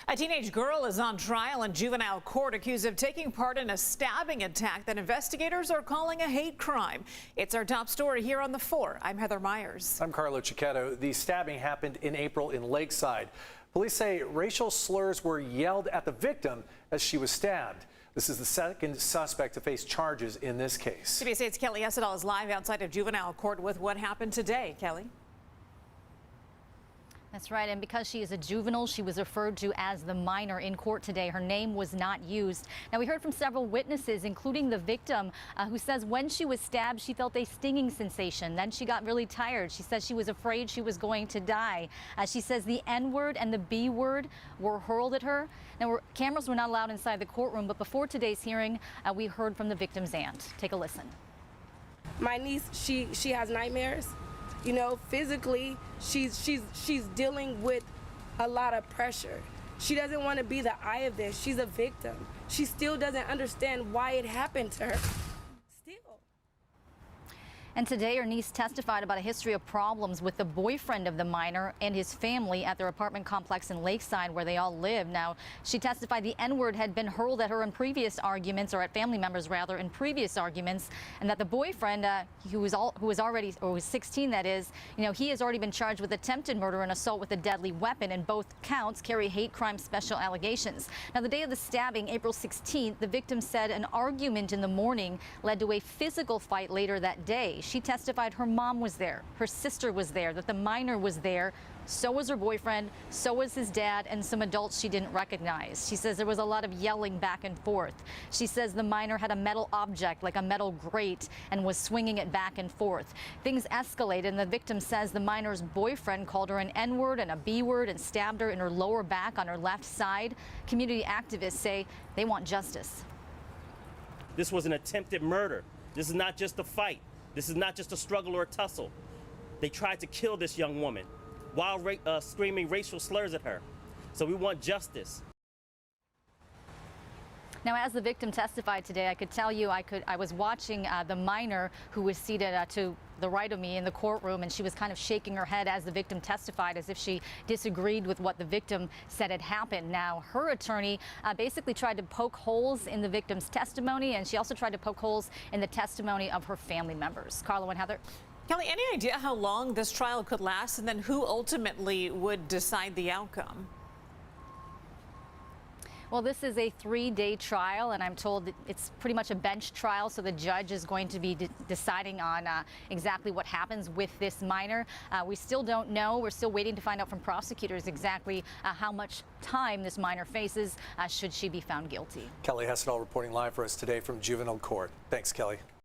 A teenage girl is on trial in juvenile court accused of taking part in a stabbing attack that investigators are calling a hate crime. It's our top story here on The 4. I'm Heather Myers. I'm Carlo Cicchetto. The stabbing happened in April in Lakeside. Police say racial slurs were yelled at the victim as she was stabbed. This is the second suspect to face charges in this case. CBS 8's Kelly Essedal is live outside of juvenile court with what happened today. Kelly? That's right, and because she is a juvenile, she was referred to as the minor in court today. Her name was not used. Now, we heard from several witnesses, including the victim, who says when she was stabbed, she felt a stinging sensation. Then she got really tired. She says she was afraid she was going to die. She says the N-word and the B-word were hurled at her. Now, cameras were not allowed inside the courtroom, but before today's hearing, we heard from the victim's aunt. Take a listen. My niece, she has nightmares. You know, physically, she's dealing with a lot of pressure. She doesn't want to be the eye of this. She's a victim. She still doesn't understand why it happened to her. Still. And today, her niece testified about a history of problems with the boyfriend of the minor and his family at their apartment complex in Lakeside, where they all live. Now, she testified the N-word had been hurled at her in previous arguments, or at family members rather, in previous arguments, and that the boyfriend, who was 16, that is, you know, he has already been charged with attempted murder and assault with a deadly weapon, and both counts carry hate crime special allegations. Now, the day of the stabbing, April 16th, the victim said an argument in the morning led to a physical fight later that day. She testified her mom was there, her sister was there, that the minor was there, so was her boyfriend, so was his dad, and some adults she didn't recognize. She says there was a lot of yelling back and forth. She says the minor had a metal object, like a metal grate, and was swinging it back and forth. Things escalated, and the victim says the minor's boyfriend called her an N-word and a B-word and stabbed her in her lower back on her left side. Community activists say they want justice. This was an attempted murder. This is not just a fight. This is not just a struggle or a tussle. They tried to kill this young woman while screaming racial slurs at her. So we want justice. Now, as the victim testified today, I could tell you I was watching the minor who was seated to the right of me in the courtroom, and she was kind of shaking her head as the victim testified, as if she disagreed with what the victim said had happened. Now, her attorney basically tried to poke holes in the victim's testimony, and she also tried to poke holes in the testimony of her family members. Carlo and Heather. Kelly, any idea how long this trial could last, and then who ultimately would decide the outcome? Well, this is a 3-day trial, and I'm told that it's pretty much a bench trial, so the judge is going to be deciding on exactly what happens with this minor. We still don't know. We're still waiting to find out from prosecutors exactly how much time this minor faces should she be found guilty. Kelly Essedal reporting live for us today from juvenile court. Thanks, Kelly.